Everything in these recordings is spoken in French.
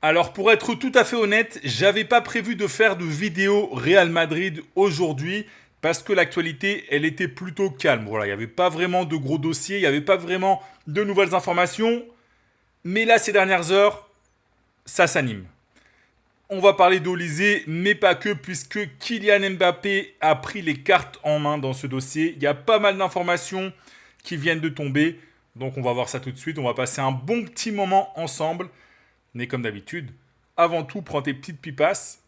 Alors pour être tout à fait honnête, j'avais pas prévu de faire de vidéo Real Madrid aujourd'hui parce que l'actualité, elle était plutôt calme. Voilà, il n'y avait pas vraiment de gros dossiers, il n'y avait pas vraiment de nouvelles informations. Mais là, ces dernières heures, ça s'anime. On va parler d'Olysée, mais pas que, puisque Kylian Mbappé a pris les cartes en main dans ce dossier. Il y a pas mal d'informations qui viennent de tomber. Donc on va voir ça tout de suite. On va passer un bon petit moment ensemble. Mais comme d'habitude, avant tout, prends tes petites pipasses,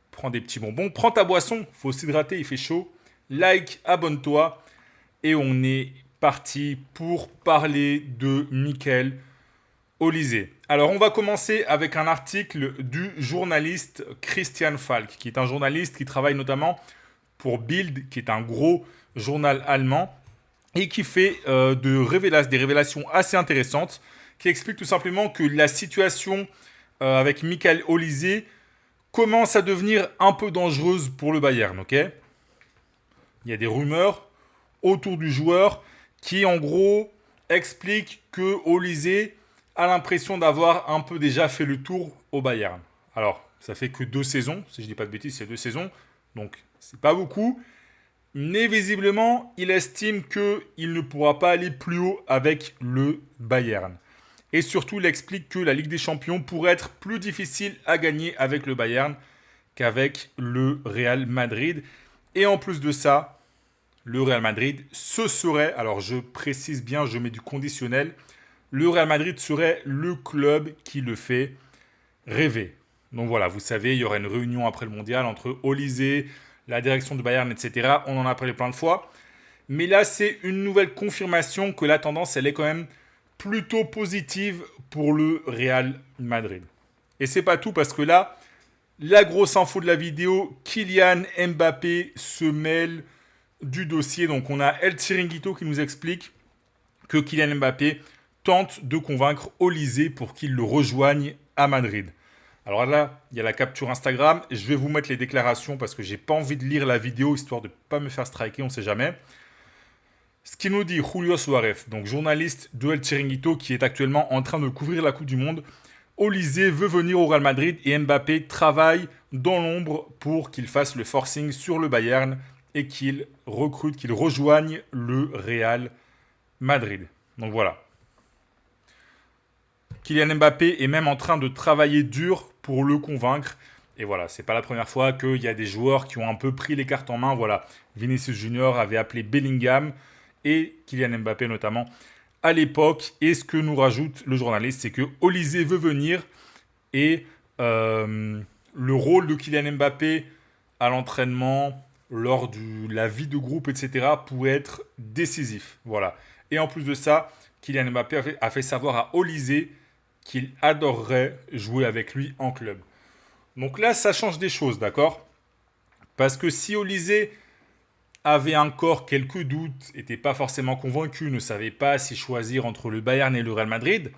prends des petits bonbons, prends ta boisson, faut s'hydrater, il fait chaud. Like, abonne-toi. Et on est parti pour parler de Michael Olysée. Alors, on va commencer avec un article du journaliste Christian Falk, qui est un journaliste qui travaille notamment pour Bild, qui est un gros journal allemand, et qui fait des révélations assez intéressantes, qui explique tout simplement que la situation avec Michael Olysée commence à devenir un peu dangereuse pour le Bayern, ok? Il y a des rumeurs autour du joueur qui, en gros, expliquent que Olysée a l'impression d'avoir un peu déjà fait le tour au Bayern. Alors, ça fait que 2 saisons, si je dis pas de bêtises, c'est 2 saisons, donc c'est pas beaucoup. Mais visiblement, il estime qu'il ne pourra pas aller plus haut avec le Bayern. Et surtout, il explique que la Ligue des Champions pourrait être plus difficile à gagner avec le Bayern qu'avec le Real Madrid. Et en plus de ça, le Real Madrid, ce serait, alors je précise bien, je mets du conditionnel, le Real Madrid serait le club qui le fait rêver. Donc voilà, vous savez, il y aurait une réunion après le mondial entre Olysée, la direction du Bayern, etc. On en a parlé plein de fois. Mais là, c'est une nouvelle confirmation que la tendance, elle est quand même plutôt positive pour le Real Madrid. Et c'est pas tout parce que là, la grosse info de la vidéo, Kylian Mbappé se mêle du dossier. Donc on a El Chiringuito qui nous explique que Kylian Mbappé tente de convaincre Olysée pour qu'il le rejoigne à Madrid. Alors là, il y a la capture Instagram. Je vais vous mettre les déclarations parce que j'ai pas envie de lire la vidéo histoire de ne pas me faire striker, on sait jamais. Ce qui nous dit Julio Suarez, donc journaliste de El Chiringuito qui est actuellement en train de couvrir la Coupe du Monde. Olysée veut venir au Real Madrid et Mbappé travaille dans l'ombre pour qu'il fasse le forcing sur le Bayern et qu'il recrute, qu'il rejoigne le Real Madrid. Donc voilà. Kylian Mbappé est même en train de travailler dur pour le convaincre. Et voilà, c'est pas la première fois qu'il y a des joueurs qui ont un peu pris les cartes en main. Voilà, Vinicius Junior avait appelé Bellingham et Kylian Mbappé notamment à l'époque. Et ce que nous rajoute le journaliste, c'est que Olysée veut venir et le rôle de Kylian Mbappé à l'entraînement, lors de la vie de groupe, etc., pourrait être décisif. Voilà. Et en plus de ça, Kylian Mbappé a fait savoir à Olysée qu'il adorerait jouer avec lui en club. Donc là, ça change des choses, d'accord? Parce que si Olysée avait encore quelques doutes, n'était pas forcément convaincu, ne savait pas si choisir entre le Bayern et le Real Madrid,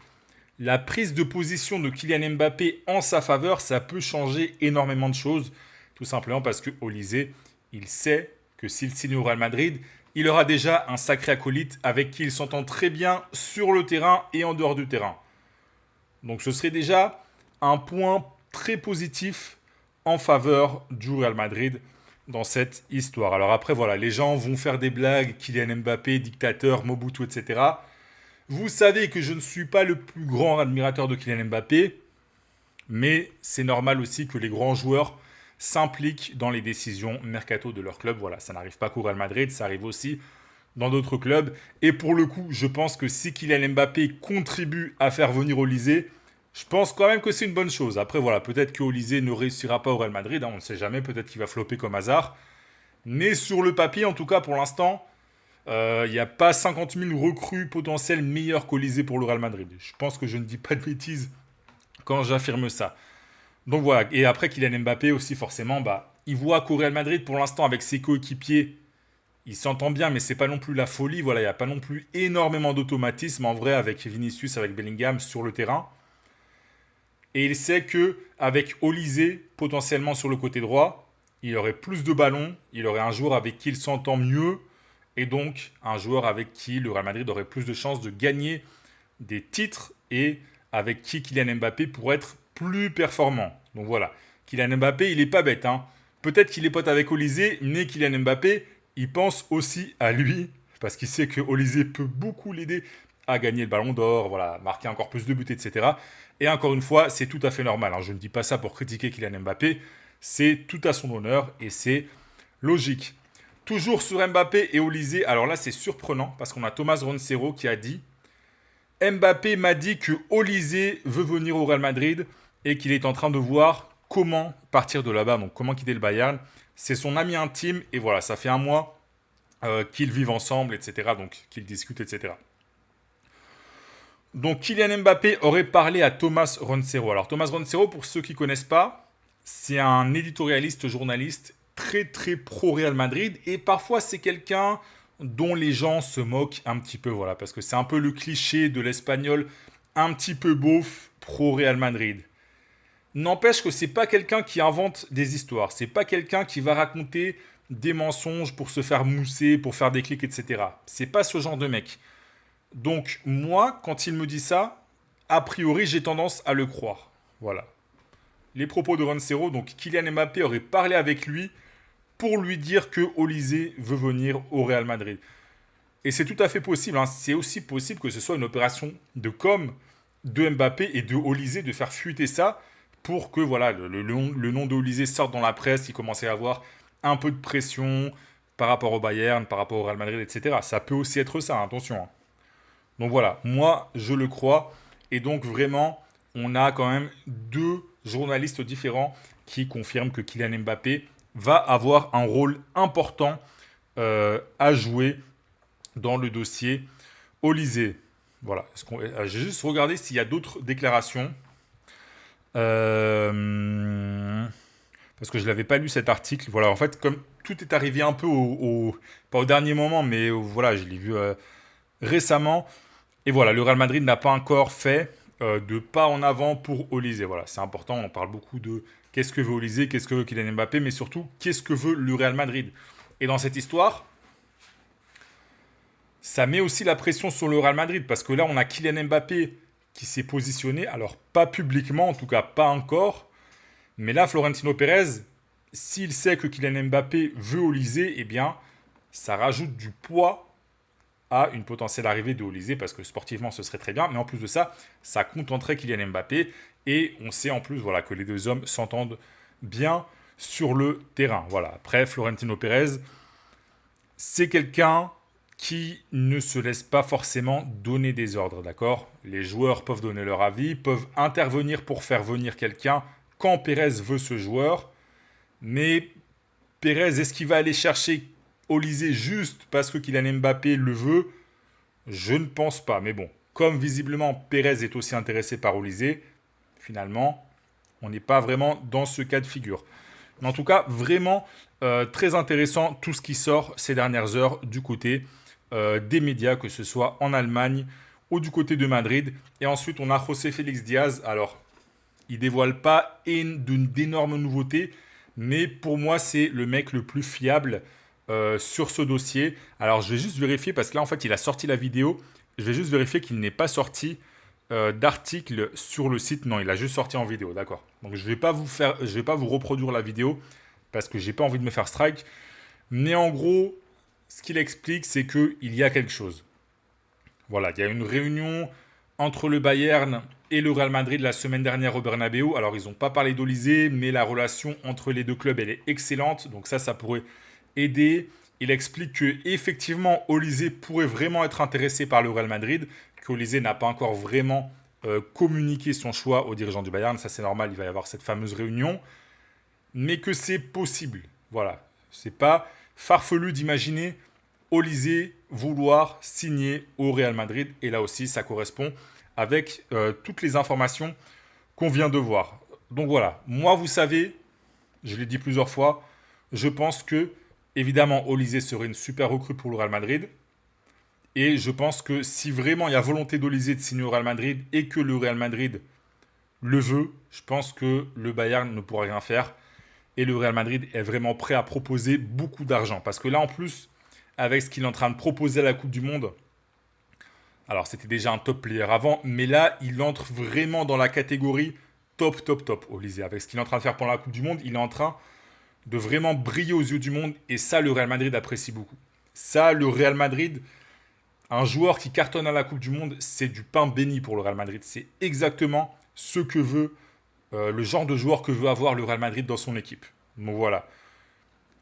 la prise de position de Kylian Mbappé en sa faveur, ça peut changer énormément de choses. Tout simplement parce que Olysée, il sait que s'il signe au Real Madrid, il aura déjà un sacré acolyte avec qui il s'entend très bien sur le terrain et en dehors du terrain. Donc ce serait déjà un point très positif en faveur du Real Madrid dans cette histoire. Alors après, voilà, les gens vont faire des blagues, Kylian Mbappé, dictateur, Mobutu, etc. Vous savez que je ne suis pas le plus grand admirateur de Kylian Mbappé, mais c'est normal aussi que les grands joueurs s'impliquent dans les décisions mercato de leur club. Voilà, ça n'arrive pas qu'au Real Madrid, ça arrive aussi dans d'autres clubs. Et pour le coup, je pense que si Kylian Mbappé contribue à faire venir Olysée, je pense quand même que c'est une bonne chose. Après, voilà, peut-être que Olysée ne réussira pas au Real Madrid, hein, on ne sait jamais, peut-être qu'il va flopper comme hasard. Mais sur le papier, en tout cas, pour l'instant, il n'y a pas 50 000 recrues potentielles meilleures qu'Olysée pour le Real Madrid. Je pense que je ne dis pas de bêtises quand j'affirme ça. Donc voilà, et après Kylian Mbappé aussi forcément, il voit qu'au Real Madrid pour l'instant avec ses coéquipiers, il s'entend bien, mais c'est pas non plus la folie. Voilà, il n'y a pas non plus énormément d'automatisme en vrai avec Vinicius, avec Bellingham sur le terrain. Et il sait que avec Olysée potentiellement sur le côté droit, il aurait plus de ballons, il aurait un joueur avec qui il s'entend mieux, et donc un joueur avec qui le Real Madrid aurait plus de chances de gagner des titres et avec qui Kylian Mbappé pourrait être plus performant. Donc voilà, Kylian Mbappé, il est pas bête, hein. Peut-être qu'il est pote avec Olysée, mais Kylian Mbappé, il pense aussi à lui, parce qu'il sait que Olysée peut beaucoup l'aider à gagner le ballon d'or, voilà, marquer encore plus de buts, etc. Et encore une fois, c'est tout à fait normal, hein. Je ne dis pas ça pour critiquer Kylian Mbappé, c'est tout à son honneur et c'est logique. Toujours sur Mbappé et Olysée, alors là c'est surprenant, parce qu'on a Thomas Roncero qui a dit Mbappé m'a dit que Olysée veut venir au Real Madrid et qu'il est en train de voir comment partir de là-bas, donc comment quitter le Bayern. C'est son ami intime et voilà, ça fait un mois qu'ils vivent ensemble, etc. Donc qu'ils discutent, etc. Donc Kylian Mbappé aurait parlé à Thomas Roncero. Alors Thomas Roncero, pour ceux qui ne connaissent pas, c'est un éditorialiste journaliste très très pro Real Madrid et parfois c'est quelqu'un dont les gens se moquent un petit peu, voilà, parce que c'est un peu le cliché de l'espagnol un petit peu beauf pro Real Madrid. N'empêche que c'est pas quelqu'un qui invente des histoires, c'est pas quelqu'un qui va raconter des mensonges pour se faire mousser, pour faire des clics, etc. C'est pas ce genre de mec. Donc moi, quand il me dit ça, a priori j'ai tendance à le croire. Voilà. Les propos de Roncero, donc Kylian Mbappé aurait parlé avec lui pour lui dire que Olysée veut venir au Real Madrid. Et c'est tout à fait possible, hein. C'est aussi possible que ce soit une opération de com de Mbappé et de Olysée de faire fuiter ça pour que voilà, le nom de Olysée sorte dans la presse, qu'il commence à avoir un peu de pression par rapport au Bayern, par rapport au Real Madrid, etc. Ça peut aussi être ça, attention, hein. Donc voilà, moi je le crois. Et donc vraiment, on a quand même deux journalistes différents qui confirment que Kylian Mbappé va avoir un rôle important à jouer dans le dossier Olysée. Voilà. J'ai juste regardé s'il y a d'autres déclarations. Parce que je ne l'avais pas lu cet article. Voilà, en fait, comme tout est arrivé un peu pas au dernier moment, mais voilà, je l'ai vu récemment. Et voilà, le Real Madrid n'a pas encore fait de pas en avant pour Olysée. Voilà, c'est important. On parle beaucoup de qu'est-ce que veut Olysée, qu'est-ce que veut Kylian Mbappé, mais surtout, qu'est-ce que veut le Real Madrid. Et dans cette histoire, ça met aussi la pression sur le Real Madrid, parce que là, on a Kylian Mbappé qui s'est positionné, alors pas publiquement, en tout cas pas encore, mais là, Florentino Pérez, s'il sait que Kylian Mbappé veut Olysée, eh bien, ça rajoute du poids à une potentielle arrivée de Olysée, parce que sportivement, ce serait très bien, mais en plus de ça, ça contenterait Kylian Mbappé, et on sait en plus voilà, que les deux hommes s'entendent bien sur le terrain. Voilà. Après, Florentino Pérez, c'est quelqu'un qui ne se laisse pas forcément donner des ordres, d'accord? Les joueurs peuvent donner leur avis, peuvent intervenir pour faire venir quelqu'un quand Pérez veut ce joueur, mais Pérez, est-ce qu'il va aller chercher Olysée juste parce que Kylian Mbappé le veut? Je ne pense pas, mais bon, comme visiblement Pérez est aussi intéressé par Olysée, finalement, on n'est pas vraiment dans ce cas de figure. Mais en tout cas, vraiment très intéressant tout ce qui sort ces dernières heures du côté des médias, que ce soit en Allemagne ou du côté de Madrid. Et ensuite, on a José Félix Diaz. Alors, il dévoile pas d'énormes nouveautés, mais pour moi, c'est le mec le plus fiable sur ce dossier. Alors, je vais juste vérifier, parce que là, en fait, il a sorti la vidéo. Je vais juste vérifier qu'il n'est pas sorti d'article sur le site. Non, il a juste sorti en vidéo, d'accord. Donc, je vais pas vous reproduire la vidéo, parce que j'ai pas envie de me faire strike. Mais en gros, ce qu'il explique, c'est qu'il y a quelque chose. Voilà, il y a une réunion entre le Bayern et le Real Madrid la semaine dernière au Bernabéu. Alors, ils n'ont pas parlé d'Olysée, mais la relation entre les deux clubs, elle est excellente. Donc ça pourrait aider. Il explique que effectivement, Olysée pourrait vraiment être intéressé par le Real Madrid, qu'Olysée n'a pas encore vraiment communiqué son choix aux dirigeants du Bayern. Ça, c'est normal, il va y avoir cette fameuse réunion. Mais que c'est possible. Voilà, c'est pas farfelu d'imaginer Olysée vouloir signer au Real Madrid. Et là aussi, ça correspond avec toutes les informations qu'on vient de voir. Donc voilà, moi, vous savez, je l'ai dit plusieurs fois, je pense que, évidemment, Olysée serait une super recrue pour le Real Madrid. Et je pense que si vraiment il y a volonté d'Olysée de signer au Real Madrid et que le Real Madrid le veut, je pense que le Bayern ne pourra rien faire. Et le Real Madrid est vraiment prêt à proposer beaucoup d'argent. Parce que là, en plus, avec ce qu'il est en train de proposer à la Coupe du Monde, alors c'était déjà un top player avant, mais là, il entre vraiment dans la catégorie top, top, top, Olysée. Avec ce qu'il est en train de faire pendant la Coupe du Monde, il est en train de vraiment briller aux yeux du monde. Et ça, le Real Madrid apprécie beaucoup. Ça, le Real Madrid, un joueur qui cartonne à la Coupe du Monde, c'est du pain béni pour le Real Madrid. C'est exactement ce que veut, le genre de joueur que veut avoir le Real Madrid dans son équipe. Donc voilà.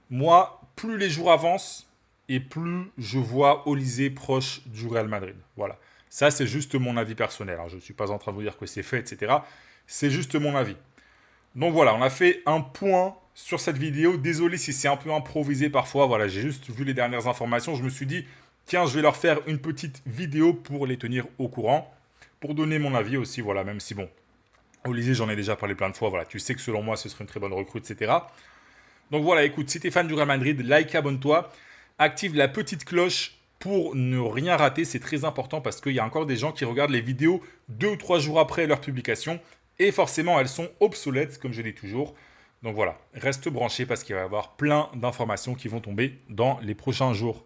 Moi, plus les jours avancent et plus je vois Olysée proche du Real Madrid. Voilà. Ça, c'est juste mon avis personnel. Je ne suis pas en train de vous dire que c'est fait, etc. C'est juste mon avis. Donc voilà, on a fait un point sur cette vidéo. Désolé si c'est un peu improvisé parfois. Voilà, j'ai juste vu les dernières informations. Je me suis dit, tiens, je vais leur faire une petite vidéo pour les tenir au courant. Pour donner mon avis aussi, voilà, même si bon, Olysée, j'en ai déjà parlé plein de fois. Voilà, tu sais que selon moi, ce serait une très bonne recrue, etc. Donc voilà, écoute, si t'es fan du Real Madrid, like, abonne-toi, active la petite cloche pour ne rien rater. C'est très important parce qu'il y a encore des gens qui regardent les vidéos 2 ou 3 jours après leur publication. Et forcément, elles sont obsolètes, comme je dis toujours. Donc voilà, reste branché parce qu'il va y avoir plein d'informations qui vont tomber dans les prochains jours.